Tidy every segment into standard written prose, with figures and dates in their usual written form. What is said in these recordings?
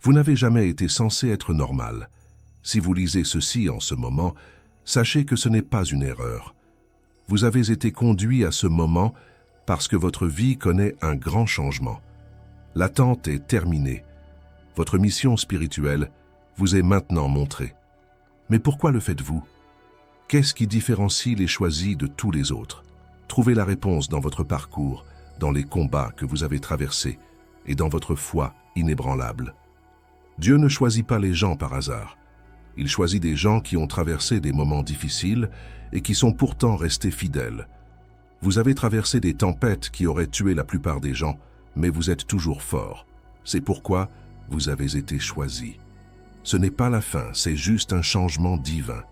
Vous n'avez jamais été censé être normal. Si vous lisez ceci en ce moment, sachez que ce n'est pas une erreur. Vous avez été conduit à ce moment parce que votre vie connaît un grand changement. L'attente est terminée. Votre mission spirituelle vous est maintenant montrée. Mais pourquoi le faites-vous? Qu'est-ce qui différencie les choisis de tous les autres? Trouvez la réponse dans votre parcours, dans les combats que vous avez traversés et dans votre foi inébranlable. Dieu ne choisit pas les gens par hasard. Il choisit des gens qui ont traversé des moments difficiles et qui sont pourtant restés fidèles. Vous avez traversé des tempêtes qui auraient tué la plupart des gens, mais vous êtes toujours fort. C'est pourquoi vous avez été choisi. Ce n'est pas la fin, c'est juste un changement divin.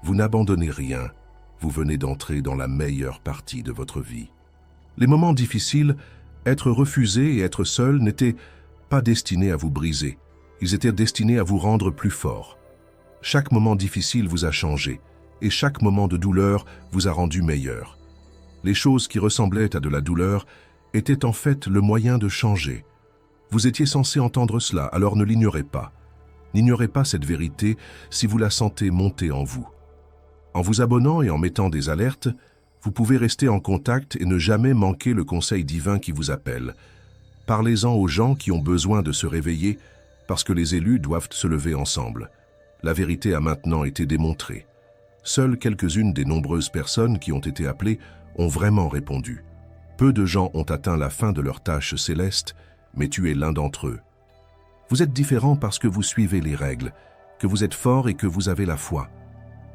Vous n'abandonnez rien, vous venez d'entrer dans la meilleure partie de votre vie. Les moments difficiles, être refusé et être seul n'étaient pas destinés à vous briser. Ils étaient destinés à vous rendre plus fort. Chaque moment difficile vous a changé, et chaque moment de douleur vous a rendu meilleur. Les choses qui ressemblaient à de la douleur étaient en fait le moyen de changer. Vous étiez censé entendre cela, alors ne l'ignorez pas. N'ignorez pas cette vérité si vous la sentez monter en vous. En vous abonnant et en mettant des alertes, vous pouvez rester en contact et ne jamais manquer le conseil divin qui vous appelle. Parlez-en aux gens qui ont besoin de se réveiller parce que les élus doivent se lever ensemble. La vérité a maintenant été démontrée. Seules quelques-unes des nombreuses personnes qui ont été appelées ont vraiment répondu. Peu de gens ont atteint la fin de leur tâche céleste, mais tu es l'un d'entre eux. Vous êtes différent parce que vous suivez les règles, que vous êtes fort et que vous avez la foi.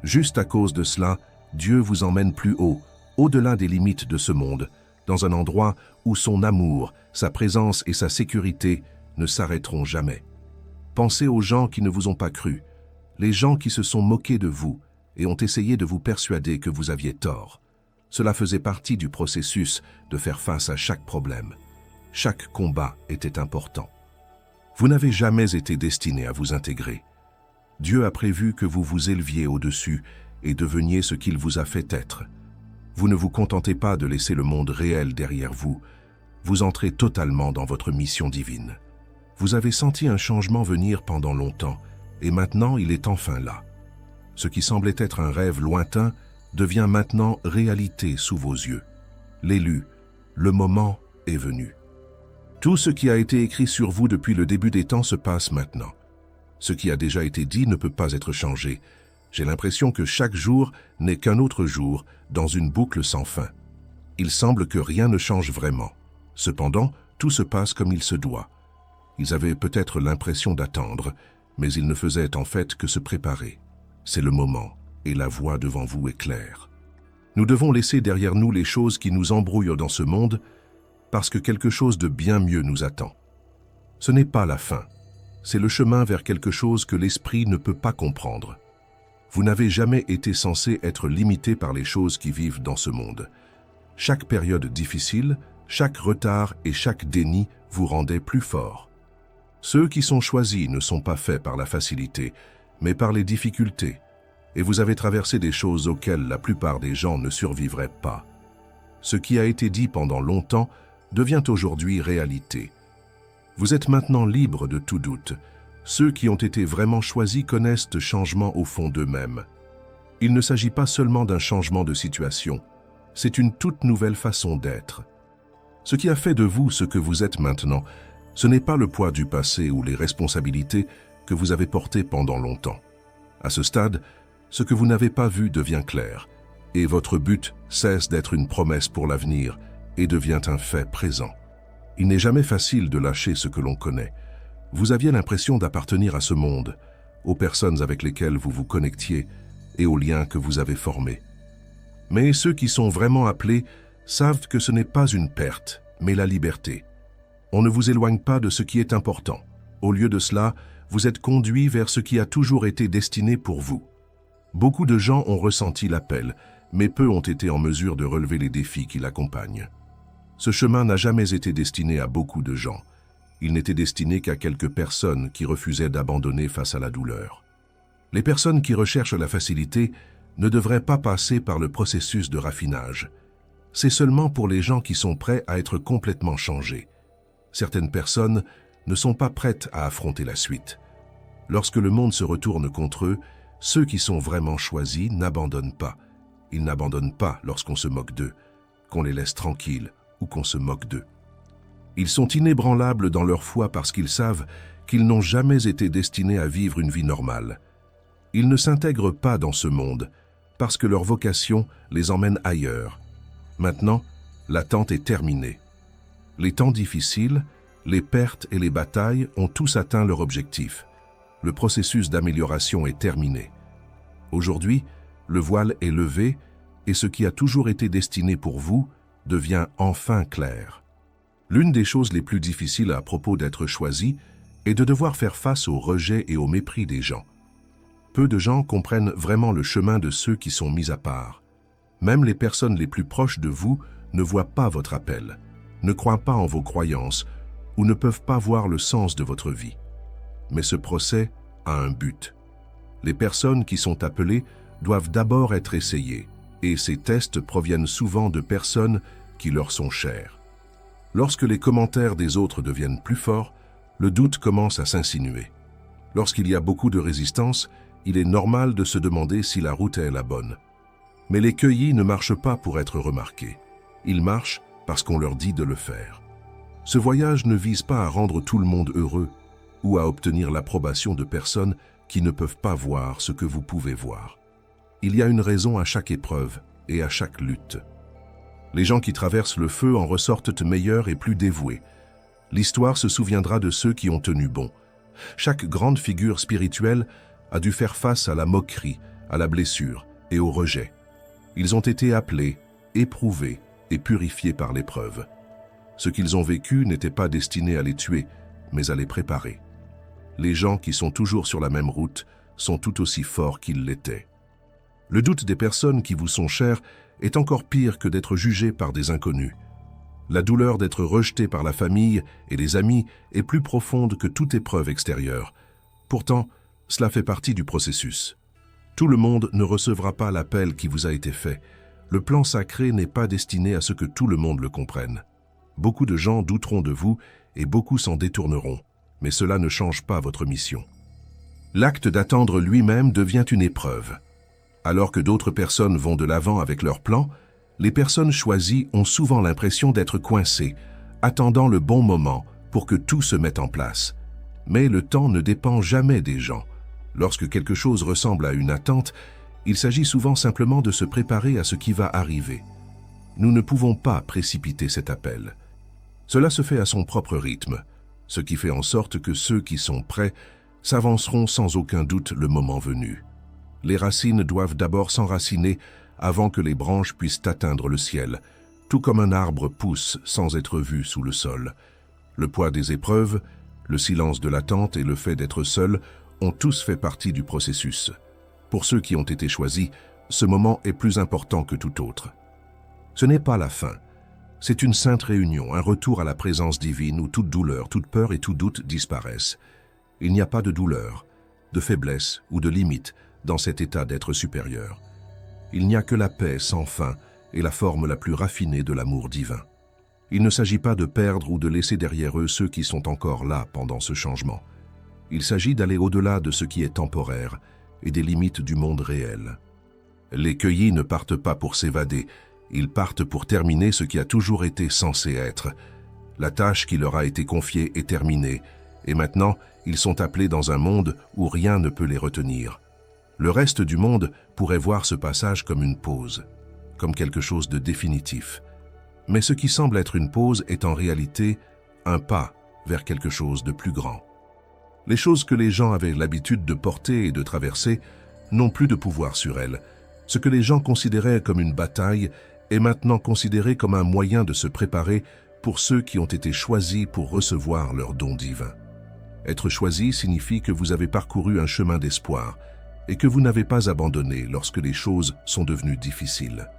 Juste à cause de cela, Dieu vous emmène plus haut, au-delà des limites de ce monde, dans un endroit où son amour, sa présence et sa sécurité ne s'arrêteront jamais. Pensez aux gens qui ne vous ont pas cru, les gens qui se sont moqués de vous et ont essayé de vous persuader que vous aviez tort. Cela faisait partie du processus de faire face à chaque problème. Chaque combat était important. Vous n'avez jamais été destiné à vous intégrer. Dieu a prévu que vous vous éleviez au-dessus et deveniez ce qu'il vous a fait être. Vous ne vous contentez pas de laisser le monde réel derrière vous. Vous entrez totalement dans votre mission divine. Vous avez senti un changement venir pendant longtemps, et maintenant il est enfin là. Ce qui semblait être un rêve lointain devient maintenant réalité sous vos yeux. L'élu, le moment est venu. Tout ce qui a été écrit sur vous depuis le début des temps se passe maintenant. Ce qui a déjà été dit ne peut pas être changé. J'ai l'impression que chaque jour n'est qu'un autre jour dans une boucle sans fin. Il semble que rien ne change vraiment. Cependant, tout se passe comme il se doit. Ils avaient peut-être l'impression d'attendre, mais ils ne faisaient en fait que se préparer. C'est le moment, et la voie devant vous est claire. Nous devons laisser derrière nous les choses qui nous embrouillent dans ce monde, parce que quelque chose de bien mieux nous attend. Ce n'est pas la fin, c'est le chemin vers quelque chose que l'esprit ne peut pas comprendre. Vous n'avez jamais été censé être limité par les choses qui vivent dans ce monde. Chaque période difficile, chaque retard et chaque déni vous rendait plus fort. Ceux qui sont choisis ne sont pas faits par la facilité, mais par les difficultés, et vous avez traversé des choses auxquelles la plupart des gens ne survivraient pas. Ce qui a été dit pendant longtemps devient aujourd'hui réalité. Vous êtes maintenant libre de tout doute. Ceux qui ont été vraiment choisis connaissent ce changement au fond d'eux-mêmes. Il ne s'agit pas seulement d'un changement de situation, c'est une toute nouvelle façon d'être. Ce qui a fait de vous ce que vous êtes maintenant, ce n'est pas le poids du passé ou les responsabilités que vous avez portées pendant longtemps. À ce stade, ce que vous n'avez pas vu devient clair, et votre but cesse d'être une promesse pour l'avenir et devient un fait présent. Il n'est jamais facile de lâcher ce que l'on connaît. Vous aviez l'impression d'appartenir à ce monde, aux personnes avec lesquelles vous vous connectiez et aux liens que vous avez formés. Mais ceux qui sont vraiment appelés savent que ce n'est pas une perte, mais la liberté. On ne vous éloigne pas de ce qui est important. Au lieu de cela, vous êtes conduit vers ce qui a toujours été destiné pour vous. Beaucoup de gens ont ressenti l'appel, mais peu ont été en mesure de relever les défis qui l'accompagnent. Ce chemin n'a jamais été destiné à beaucoup de gens. Il n'était destiné qu'à quelques personnes qui refusaient d'abandonner face à la douleur. Les personnes qui recherchent la facilité ne devraient pas passer par le processus de raffinage. C'est seulement pour les gens qui sont prêts à être complètement changés. Certaines personnes ne sont pas prêtes à affronter la suite. Lorsque le monde se retourne contre eux, ceux qui sont vraiment choisis n'abandonnent pas. Ils n'abandonnent pas lorsqu'on se moque d'eux, qu'on les laisse tranquilles ou qu'on se moque d'eux. Ils sont inébranlables dans leur foi parce qu'ils savent qu'ils n'ont jamais été destinés à vivre une vie normale. Ils ne s'intègrent pas dans ce monde parce que leur vocation les emmène ailleurs. Maintenant, l'attente est terminée. Les temps difficiles, les pertes et les batailles ont tous atteint leur objectif. Le processus d'amélioration est terminé. Aujourd'hui, le voile est levé et ce qui a toujours été destiné pour vous devient enfin clair. L'une des choses les plus difficiles à propos d'être choisi est de devoir faire face au rejet et au mépris des gens. Peu de gens comprennent vraiment le chemin de ceux qui sont mis à part. Même les personnes les plus proches de vous ne voient pas votre appel, ne croient pas en vos croyances ou ne peuvent pas voir le sens de votre vie. Mais ce procès a un but. Les personnes qui sont appelées doivent d'abord être essayées, et ces tests proviennent souvent de personnes qui leur sont chères. Lorsque les commentaires des autres deviennent plus forts, le doute commence à s'insinuer. Lorsqu'il y a beaucoup de résistance, il est normal de se demander si la route est la bonne. Mais les cueillis ne marchent pas pour être remarqués. Ils marchent parce qu'on leur dit de le faire. Ce voyage ne vise pas à rendre tout le monde heureux ou à obtenir l'approbation de personnes qui ne peuvent pas voir ce que vous pouvez voir. Il y a une raison à chaque épreuve et à chaque lutte. Les gens qui traversent le feu en ressortent meilleurs et plus dévoués. L'histoire se souviendra de ceux qui ont tenu bon. Chaque grande figure spirituelle a dû faire face à la moquerie, à la blessure et au rejet. Ils ont été appelés, éprouvés et purifiés par l'épreuve. Ce qu'ils ont vécu n'était pas destiné à les tuer, mais à les préparer. Les gens qui sont toujours sur la même route sont tout aussi forts qu'ils l'étaient. Le doute des personnes qui vous sont chères est encore pire que d'être jugé par des inconnus. La douleur d'être rejeté par la famille et les amis est plus profonde que toute épreuve extérieure. Pourtant, cela fait partie du processus. Tout le monde ne recevra pas l'appel qui vous a été fait. Le plan sacré n'est pas destiné à ce que tout le monde le comprenne. Beaucoup de gens douteront de vous et beaucoup s'en détourneront, mais cela ne change pas votre mission. L'acte d'attendre lui-même devient une épreuve. Alors que d'autres personnes vont de l'avant avec leur plan, les personnes choisies ont souvent l'impression d'être coincées, attendant le bon moment pour que tout se mette en place. Mais le temps ne dépend jamais des gens. Lorsque quelque chose ressemble à une attente, il s'agit souvent simplement de se préparer à ce qui va arriver. Nous ne pouvons pas précipiter cet appel. Cela se fait à son propre rythme, ce qui fait en sorte que ceux qui sont prêts s'avanceront sans aucun doute le moment venu. Les racines doivent d'abord s'enraciner avant que les branches puissent atteindre le ciel, tout comme un arbre pousse sans être vu sous le sol. Le poids des épreuves, le silence de l'attente et le fait d'être seul ont tous fait partie du processus. Pour ceux qui ont été choisis, ce moment est plus important que tout autre. Ce n'est pas la fin. C'est une sainte réunion, un retour à la présence divine où toute douleur, toute peur et tout doute disparaissent. Il n'y a pas de douleur, de faiblesse ou de limite dans cet état d'être supérieur. Il n'y a que la paix sans fin et la forme la plus raffinée de l'amour divin. Il ne s'agit pas de perdre ou de laisser derrière eux ceux qui sont encore là pendant ce changement. Il s'agit d'aller au-delà de ce qui est temporaire et des limites du monde réel. Les cueillis ne partent pas pour s'évader, ils partent pour terminer ce qui a toujours été censé être. La tâche qui leur a été confiée est terminée, et maintenant ils sont appelés dans un monde où rien ne peut les retenir. Le reste du monde pourrait voir ce passage comme une pause, comme quelque chose de définitif. Mais ce qui semble être une pause est en réalité un pas vers quelque chose de plus grand. Les choses que les gens avaient l'habitude de porter et de traverser n'ont plus de pouvoir sur elles. Ce que les gens considéraient comme une bataille est maintenant considéré comme un moyen de se préparer pour ceux qui ont été choisis pour recevoir leur don divin. Être choisi signifie que vous avez parcouru un chemin d'espoir et que vous n'avez pas abandonné lorsque les choses sont devenues difficiles.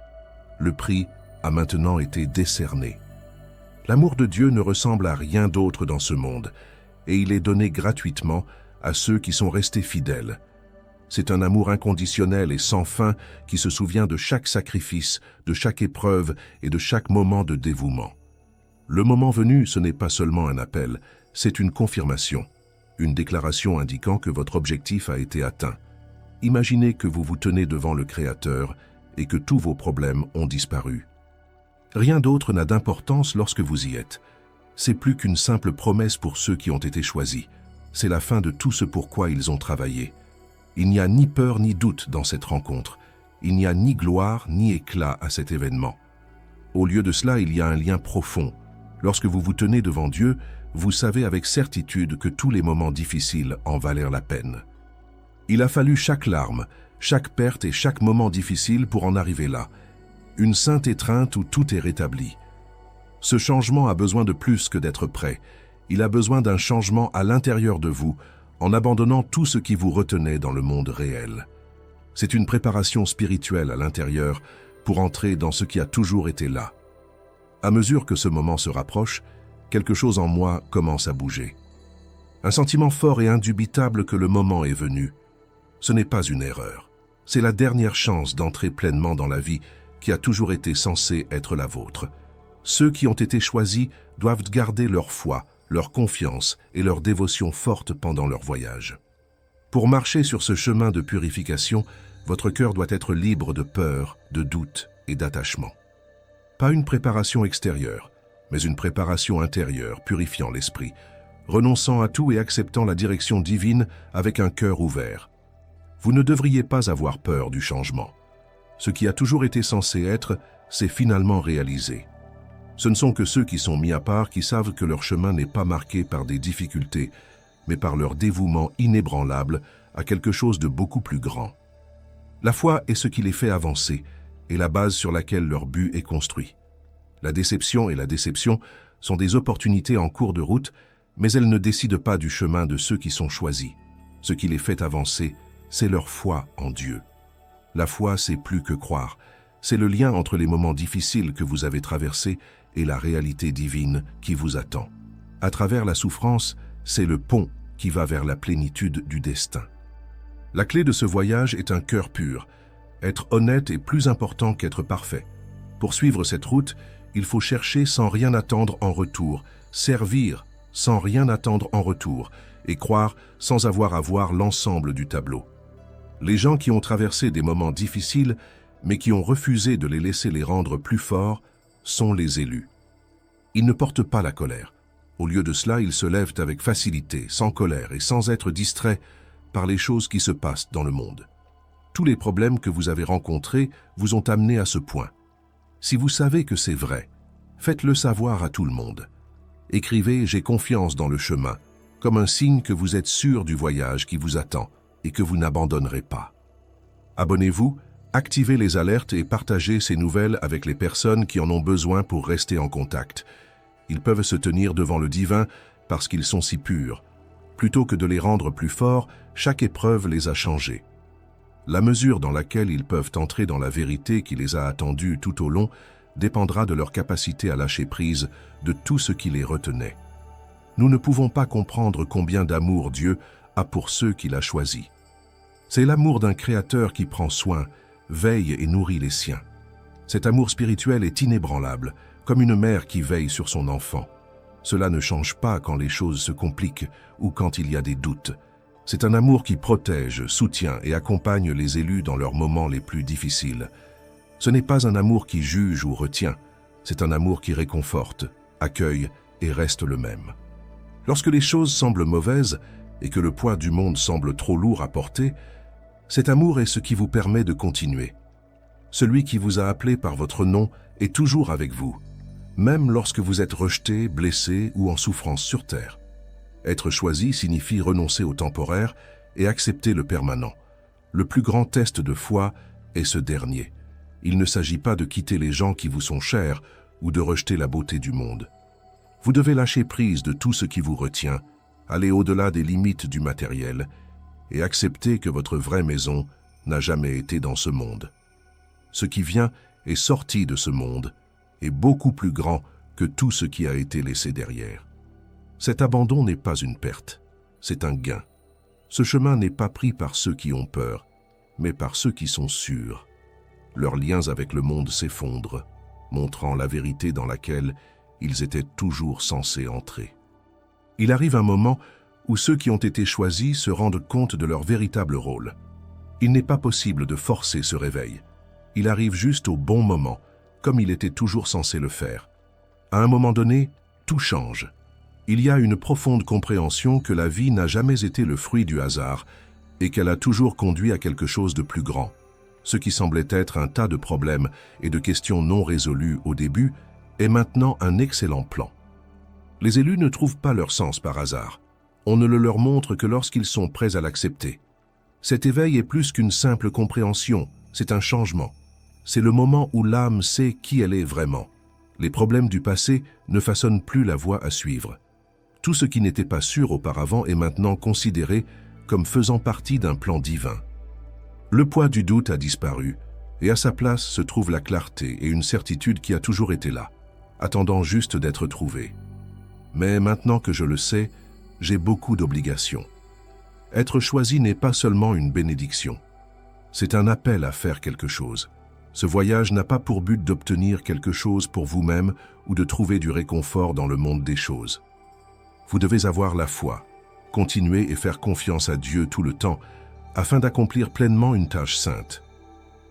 Le prix a maintenant été décerné. L'amour de Dieu ne ressemble à rien d'autre dans ce monde, et il est donné gratuitement à ceux qui sont restés fidèles. C'est un amour inconditionnel et sans fin qui se souvient de chaque sacrifice, de chaque épreuve et de chaque moment de dévouement. Le moment venu, ce n'est pas seulement un appel, c'est une confirmation, une déclaration indiquant que votre objectif a été atteint. Imaginez que vous vous tenez devant le Créateur et que tous vos problèmes ont disparu. Rien d'autre n'a d'importance lorsque vous y êtes. C'est plus qu'une simple promesse pour ceux qui ont été choisis. C'est la fin de tout ce pourquoi ils ont travaillé. Il n'y a ni peur ni doute dans cette rencontre. Il n'y a ni gloire ni éclat à cet événement. Au lieu de cela, il y a un lien profond. Lorsque vous vous tenez devant Dieu, vous savez avec certitude que tous les moments difficiles en valèrent la peine. Il a fallu chaque larme, chaque perte et chaque moment difficile pour en arriver là. Une sainte étreinte où tout est rétabli. Ce changement a besoin de plus que d'être prêt. Il a besoin d'un changement à l'intérieur de vous, en abandonnant tout ce qui vous retenait dans le monde réel. C'est une préparation spirituelle à l'intérieur pour entrer dans ce qui a toujours été là. À mesure que ce moment se rapproche, quelque chose en moi commence à bouger. Un sentiment fort et indubitable que le moment est venu. Ce n'est pas une erreur. C'est la dernière chance d'entrer pleinement dans la vie qui a toujours été censée être la vôtre. Ceux qui ont été choisis doivent garder leur foi, leur confiance et leur dévotion forte pendant leur voyage. Pour marcher sur ce chemin de purification, votre cœur doit être libre de peur, de doute et d'attachement. Pas une préparation extérieure, mais une préparation intérieure, purifiant l'esprit, renonçant à tout et acceptant la direction divine avec un cœur ouvert. Vous ne devriez pas avoir peur du changement. Ce qui a toujours été censé être, c'est finalement réalisé. Ce ne sont que ceux qui sont mis à part qui savent que leur chemin n'est pas marqué par des difficultés, mais par leur dévouement inébranlable à quelque chose de beaucoup plus grand. La foi est ce qui les fait avancer et la base sur laquelle leur but est construit. La déception et la déception sont des opportunités en cours de route, mais elles ne décident pas du chemin de ceux qui sont choisis. Ce qui les fait avancer, c'est leur foi en Dieu. La foi, c'est plus que croire. C'est le lien entre les moments difficiles que vous avez traversés et la réalité divine qui vous attend. À travers la souffrance, c'est le pont qui va vers la plénitude du destin. La clé de ce voyage est un cœur pur. Être honnête est plus important qu'être parfait. Pour suivre cette route, il faut chercher sans rien attendre en retour, servir sans rien attendre en retour et croire sans avoir à voir l'ensemble du tableau. Les gens qui ont traversé des moments difficiles, mais qui ont refusé de les laisser les rendre plus forts, sont les élus. Ils ne portent pas la colère. Au lieu de cela, ils se lèvent avec facilité, sans colère et sans être distraits par les choses qui se passent dans le monde. Tous les problèmes que vous avez rencontrés vous ont amené à ce point. Si vous savez que c'est vrai, faites-le savoir à tout le monde. Écrivez « J'ai confiance dans le chemin » comme un signe que vous êtes sûr du voyage qui vous attend et que vous n'abandonnerez pas. Abonnez-vous, activez les alertes et partagez ces nouvelles avec les personnes qui en ont besoin pour rester en contact. Ils peuvent se tenir devant le divin parce qu'ils sont si purs. Plutôt que de les rendre plus forts, chaque épreuve les a changés. La mesure dans laquelle ils peuvent entrer dans la vérité qui les a attendus tout au long dépendra de leur capacité à lâcher prise de tout ce qui les retenait. Nous ne pouvons pas comprendre combien d'amour Dieu a pour ceux qu'il a choisis. C'est l'amour d'un Créateur qui prend soin, veille et nourrit les siens. Cet amour spirituel est inébranlable, comme une mère qui veille sur son enfant. Cela ne change pas quand les choses se compliquent ou quand il y a des doutes. C'est un amour qui protège, soutient et accompagne les élus dans leurs moments les plus difficiles. Ce n'est pas un amour qui juge ou retient, c'est un amour qui réconforte, accueille et reste le même. Lorsque les choses semblent mauvaises et que le poids du monde semble trop lourd à porter, cet amour est ce qui vous permet de continuer. Celui qui vous a appelé par votre nom est toujours avec vous, même lorsque vous êtes rejeté, blessé ou en souffrance sur terre. Être choisi signifie renoncer au temporaire et accepter le permanent. Le plus grand test de foi est ce dernier. Il ne s'agit pas de quitter les gens qui vous sont chers ou de rejeter la beauté du monde. Vous devez lâcher prise de tout ce qui vous retient, aller au-delà des limites du matériel et accepter que votre vraie maison n'a jamais été dans ce monde. Ce qui vient est sorti de ce monde et beaucoup plus grand que tout ce qui a été laissé derrière. Cet abandon n'est pas une perte, c'est un gain. Ce chemin n'est pas pris par ceux qui ont peur, mais par ceux qui sont sûrs. Leurs liens avec le monde s'effondrent, montrant la vérité dans laquelle ils étaient toujours censés entrer. Il arrive un moment où ceux qui ont été choisis se rendent compte de leur véritable rôle. Il n'est pas possible de forcer ce réveil. Il arrive juste au bon moment, comme il était toujours censé le faire. À un moment donné, tout change. Il y a une profonde compréhension que la vie n'a jamais été le fruit du hasard et qu'elle a toujours conduit à quelque chose de plus grand. Ce qui semblait être un tas de problèmes et de questions non résolues au début est maintenant un excellent plan. Les élus ne trouvent pas leur sens par hasard. On ne le leur montre que lorsqu'ils sont prêts à l'accepter. Cet éveil est plus qu'une simple compréhension, c'est un changement. C'est le moment où l'âme sait qui elle est vraiment. Les problèmes du passé ne façonnent plus la voie à suivre. Tout ce qui n'était pas sûr auparavant est maintenant considéré comme faisant partie d'un plan divin. Le poids du doute a disparu, et à sa place se trouve la clarté et une certitude qui a toujours été là, attendant juste d'être trouvée. Mais maintenant que je le sais, j'ai beaucoup d'obligations. Être choisi n'est pas seulement une bénédiction. C'est un appel à faire quelque chose. Ce voyage n'a pas pour but d'obtenir quelque chose pour vous-même ou de trouver du réconfort dans le monde des choses. Vous devez avoir la foi, continuer et faire confiance à Dieu tout le temps afin d'accomplir pleinement une tâche sainte.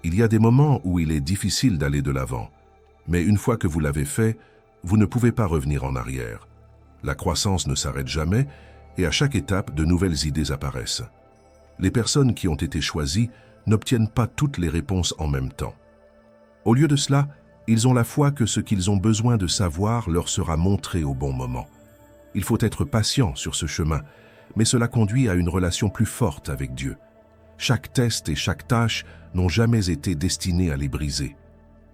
Il y a des moments où il est difficile d'aller de l'avant, mais une fois que vous l'avez fait, vous ne pouvez pas revenir en arrière. La croissance ne s'arrête jamais et à chaque étape, de nouvelles idées apparaissent. Les personnes qui ont été choisies n'obtiennent pas toutes les réponses en même temps. Au lieu de cela, ils ont la foi que ce qu'ils ont besoin de savoir leur sera montré au bon moment. Il faut être patient sur ce chemin, mais cela conduit à une relation plus forte avec Dieu. Chaque test et chaque tâche n'ont jamais été destinés à les briser.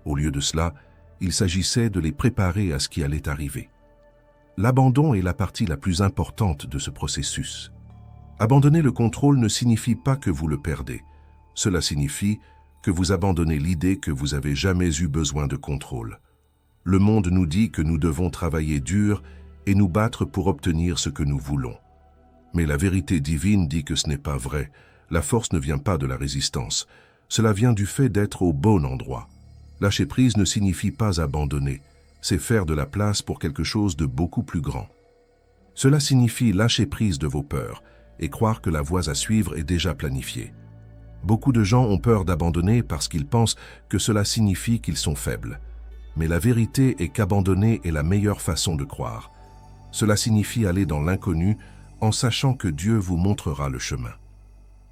Au lieu de cela, il s'agissait de les préparer à ce qui allait arriver. L'abandon est la partie la plus importante de ce processus. Abandonner le contrôle ne signifie pas que vous le perdez. Cela signifie que vous abandonnez l'idée que vous avez jamais eu besoin de contrôle. Le monde nous dit que nous devons travailler dur et nous battre pour obtenir ce que nous voulons. Mais la vérité divine dit que ce n'est pas vrai. La force ne vient pas de la résistance. Cela vient du fait d'être au bon endroit. Lâcher prise ne signifie pas abandonner. C'est faire de la place pour quelque chose de beaucoup plus grand. Cela signifie lâcher prise de vos peurs et croire que la voie à suivre est déjà planifiée. Beaucoup de gens ont peur d'abandonner parce qu'ils pensent que cela signifie qu'ils sont faibles. Mais la vérité est qu'abandonner est la meilleure façon de croire. Cela signifie aller dans l'inconnu en sachant que Dieu vous montrera le chemin.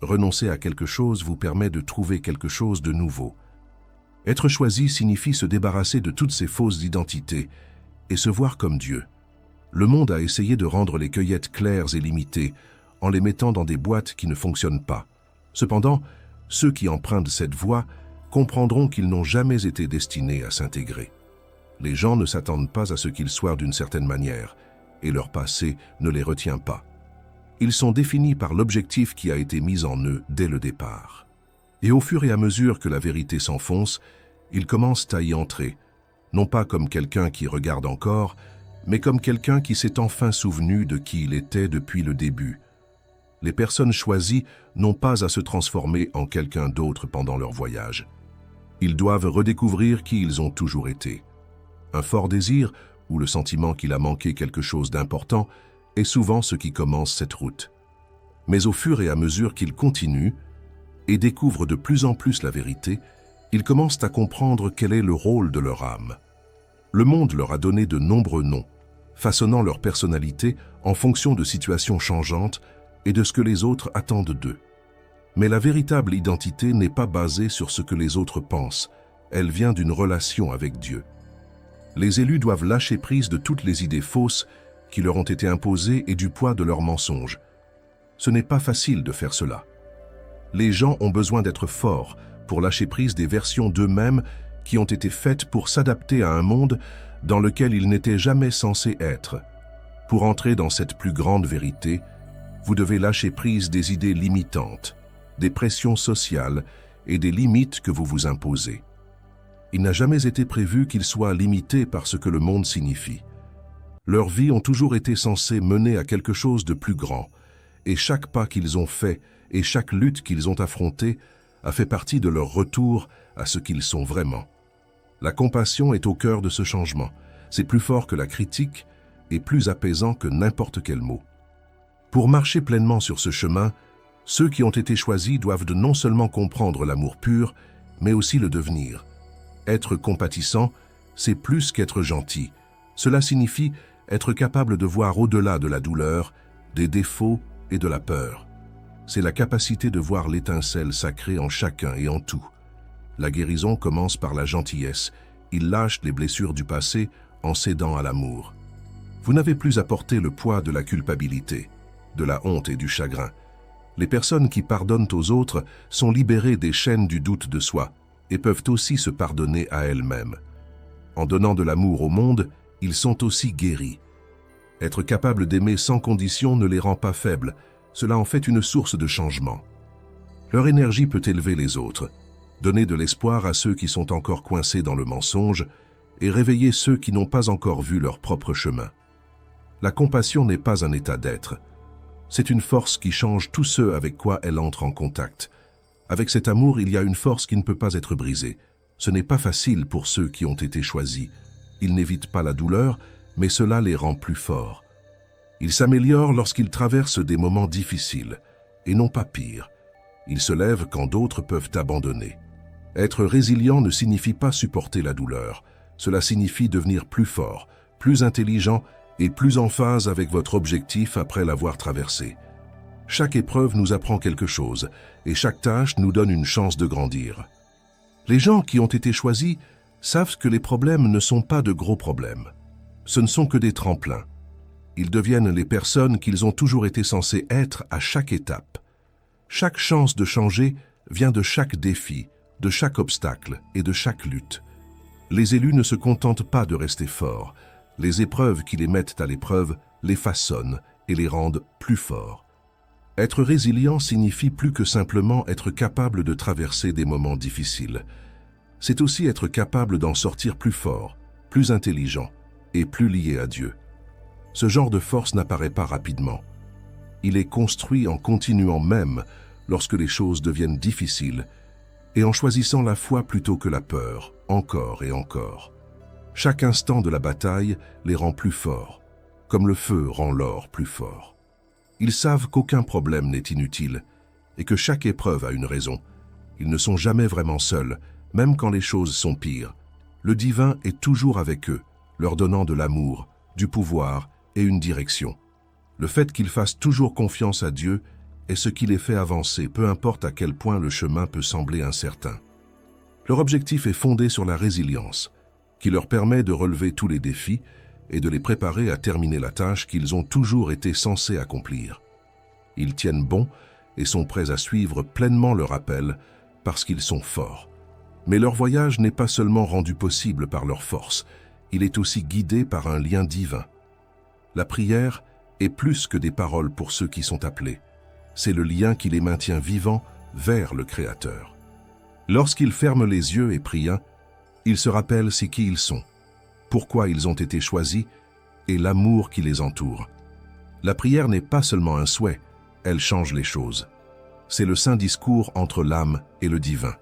Renoncer à quelque chose vous permet de trouver quelque chose de nouveau. Être choisi signifie se débarrasser de toutes ces fausses identités et se voir comme Dieu. Le monde a essayé de rendre les cueillettes claires et limitées en les mettant dans des boîtes qui ne fonctionnent pas. Cependant, ceux qui empruntent cette voie comprendront qu'ils n'ont jamais été destinés à s'intégrer. Les gens ne s'attendent pas à ce qu'ils soient d'une certaine manière, et leur passé ne les retient pas. Ils sont définis par l'objectif qui a été mis en eux dès le départ. Et au fur et à mesure que la vérité s'enfonce, ils commencent à y entrer, non pas comme quelqu'un qui regarde encore, mais comme quelqu'un qui s'est enfin souvenu de qui il était depuis le début. Les personnes choisies n'ont pas à se transformer en quelqu'un d'autre pendant leur voyage. Ils doivent redécouvrir qui ils ont toujours été. Un fort désir, ou le sentiment qu'il a manqué quelque chose d'important, est souvent ce qui commence cette route. Mais au fur et à mesure qu'ils continuent et découvrent de plus en plus la vérité, ils commencent à comprendre quel est le rôle de leur âme. Le monde leur a donné de nombreux noms, façonnant leur personnalité en fonction de situations changeantes et de ce que les autres attendent d'eux. Mais la véritable identité n'est pas basée sur ce que les autres pensent, elle vient d'une relation avec Dieu. Les élus doivent lâcher prise de toutes les idées fausses qui leur ont été imposées et du poids de leurs mensonges. Ce n'est pas facile de faire cela. Les gens ont besoin d'être forts pour lâcher prise des versions d'eux-mêmes qui ont été faites pour s'adapter à un monde dans lequel ils n'étaient jamais censés être. Pour entrer dans cette plus grande vérité, vous devez lâcher prise des idées limitantes, des pressions sociales et des limites que vous vous imposez. Il n'a jamais été prévu qu'ils soient limités par ce que le monde signifie. Leurs vies ont toujours été censées mener à quelque chose de plus grand, et chaque pas qu'ils ont fait et chaque lutte qu'ils ont affrontée a fait partie de leur retour à ce qu'ils sont vraiment. La compassion est au cœur de ce changement. C'est plus fort que la critique, et plus apaisant que n'importe quel mot. Pour marcher pleinement sur ce chemin, ceux qui ont été choisis doivent non seulement comprendre l'amour pur, mais aussi le devenir. Être compatissant, c'est plus qu'être gentil. Cela signifie être capable de voir au-delà de la douleur, des défauts et de la peur. C'est la capacité de voir l'étincelle sacrée en chacun et en tout. La guérison commence par la gentillesse. Il lâche les blessures du passé en cédant à l'amour. Vous n'avez plus à porter le poids de la culpabilité, de la honte et du chagrin. Les personnes qui pardonnent aux autres sont libérées des chaînes du doute de soi et peuvent aussi se pardonner à elles-mêmes. En donnant de l'amour au monde, ils sont aussi guéris. Être capable d'aimer sans condition ne les rend pas faibles, cela en fait une source de changement. Leur énergie peut élever les autres, donner de l'espoir à ceux qui sont encore coincés dans le mensonge et réveiller ceux qui n'ont pas encore vu leur propre chemin. La compassion n'est pas un état d'être. C'est une force qui change tous ceux avec quoi elle entre en contact. Avec cet amour, il y a une force qui ne peut pas être brisée. Ce n'est pas facile pour ceux qui ont été choisis. Ils n'évitent pas la douleur, mais cela les rend plus forts. Ils s'améliorent lorsqu'ils traversent des moments difficiles, et non pas pire. Ils se lèvent quand d'autres peuvent abandonner. Être résilient ne signifie pas supporter la douleur. Cela signifie devenir plus fort, plus intelligent et plus en phase avec votre objectif après l'avoir traversé. Chaque épreuve nous apprend quelque chose, et chaque tâche nous donne une chance de grandir. Les gens qui ont été choisis savent que les problèmes ne sont pas de gros problèmes. Ce ne sont que des tremplins. Ils deviennent les personnes qu'ils ont toujours été censés être à chaque étape. Chaque chance de changer vient de chaque défi, de chaque obstacle et de chaque lutte. Les élus ne se contentent pas de rester forts. Les épreuves qui les mettent à l'épreuve les façonnent et les rendent plus forts. Être résilient signifie plus que simplement être capable de traverser des moments difficiles. C'est aussi être capable d'en sortir plus fort, plus intelligent et plus lié à Dieu. Ce genre de force n'apparaît pas rapidement. Il est construit en continuant même lorsque les choses deviennent difficiles et en choisissant la foi plutôt que la peur, encore et encore. Chaque instant de la bataille les rend plus forts, comme le feu rend l'or plus fort. Ils savent qu'aucun problème n'est inutile et que chaque épreuve a une raison. Ils ne sont jamais vraiment seuls, même quand les choses sont pires. Le divin est toujours avec eux, leur donnant de l'amour, du pouvoir et une direction. Le fait qu'ils fassent toujours confiance à Dieu est ce qui les fait avancer, peu importe à quel point le chemin peut sembler incertain. Leur objectif est fondé sur la résilience, qui leur permet de relever tous les défis et de les préparer à terminer la tâche qu'ils ont toujours été censés accomplir. Ils tiennent bon et sont prêts à suivre pleinement leur appel parce qu'ils sont forts. Mais leur voyage n'est pas seulement rendu possible par leur force, il est aussi guidé par un lien divin. La prière est plus que des paroles pour ceux qui sont appelés. C'est le lien qui les maintient vivants vers le Créateur. Lorsqu'ils ferment les yeux et prient, ils se rappellent c'est qui ils sont, pourquoi ils ont été choisis et l'amour qui les entoure. La prière n'est pas seulement un souhait, elle change les choses. C'est le saint discours entre l'âme et le divin.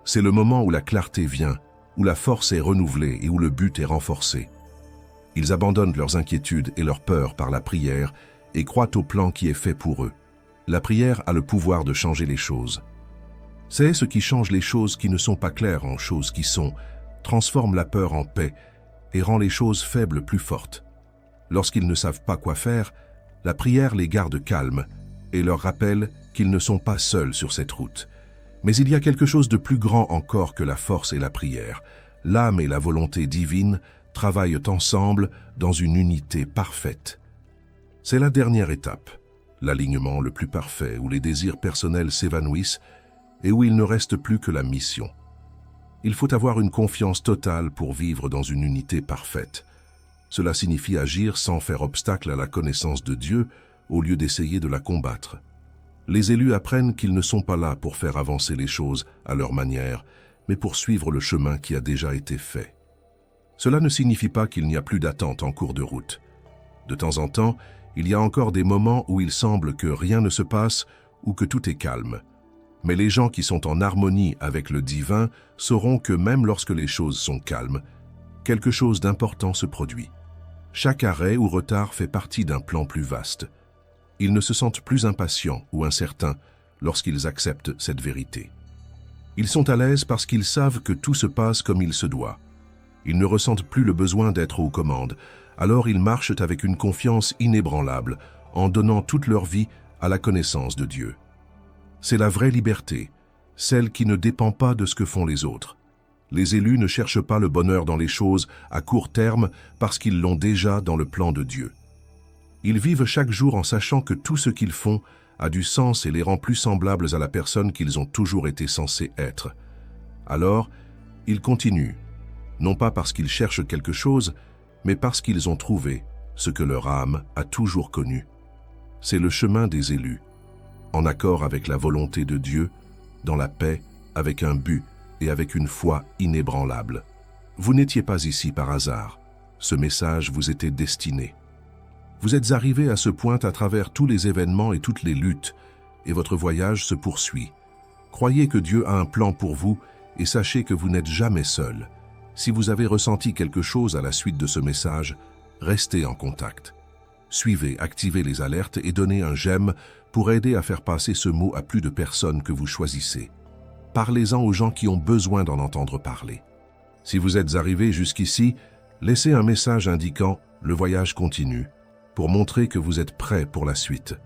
C'est le moment où la clarté vient, où la force est renouvelée et où le but est renforcé. Ils abandonnent leurs inquiétudes et leurs peurs par la prière et croient au plan qui est fait pour eux. La prière a le pouvoir de changer les choses. C'est ce qui change les choses qui ne sont pas claires en choses qui sont, transforme la peur en paix et rend les choses faibles plus fortes. Lorsqu'ils ne savent pas quoi faire, la prière les garde calmes et leur rappelle qu'ils ne sont pas seuls sur cette route. Mais il y a quelque chose de plus grand encore que la force et la prière. L'âme et la volonté divine travaillent ensemble dans une unité parfaite. C'est la dernière étape, l'alignement le plus parfait où les désirs personnels s'évanouissent et où il ne reste plus que la mission. Il faut avoir une confiance totale pour vivre dans une unité parfaite. Cela signifie agir sans faire obstacle à la connaissance de Dieu au lieu d'essayer de la combattre. Les élus apprennent qu'ils ne sont pas là pour faire avancer les choses à leur manière, mais pour suivre le chemin qui a déjà été fait. Cela ne signifie pas qu'il n'y a plus d'attente en cours de route. De temps en temps, il y a encore des moments où il semble que rien ne se passe ou que tout est calme. Mais les gens qui sont en harmonie avec le divin sauront que même lorsque les choses sont calmes, quelque chose d'important se produit. Chaque arrêt ou retard fait partie d'un plan plus vaste. Ils ne se sentent plus impatients ou incertains lorsqu'ils acceptent cette vérité. Ils sont à l'aise parce qu'ils savent que tout se passe comme il se doit. Ils ne ressentent plus le besoin d'être aux commandes, alors ils marchent avec une confiance inébranlable, en donnant toute leur vie à la connaissance de Dieu. C'est la vraie liberté, celle qui ne dépend pas de ce que font les autres. Les élus ne cherchent pas le bonheur dans les choses à court terme parce qu'ils l'ont déjà dans le plan de Dieu. Ils vivent chaque jour en sachant que tout ce qu'ils font a du sens et les rend plus semblables à la personne qu'ils ont toujours été censés être. Alors, ils continuent, non pas parce qu'ils cherchent quelque chose, mais parce qu'ils ont trouvé ce que leur âme a toujours connu. C'est le chemin des élus, en accord avec la volonté de Dieu, dans la paix, avec un but et avec une foi inébranlable. Vous n'étiez pas ici par hasard. Ce message vous était destiné. Vous êtes arrivé à ce point à travers tous les événements et toutes les luttes, et votre voyage se poursuit. Croyez que Dieu a un plan pour vous et sachez que vous n'êtes jamais seul. Si vous avez ressenti quelque chose à la suite de ce message, restez en contact. Suivez, activez les alertes et donnez un j'aime pour aider à faire passer ce mot à plus de personnes que vous choisissez. Parlez-en aux gens qui ont besoin d'en entendre parler. Si vous êtes arrivé jusqu'ici, laissez un message indiquant « Le voyage continue » pour montrer que vous êtes prêt pour la suite.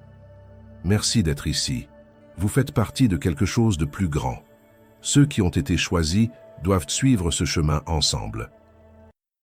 Merci d'être ici. Vous faites partie de quelque chose de plus grand. Ceux qui ont été choisis doivent suivre ce chemin ensemble.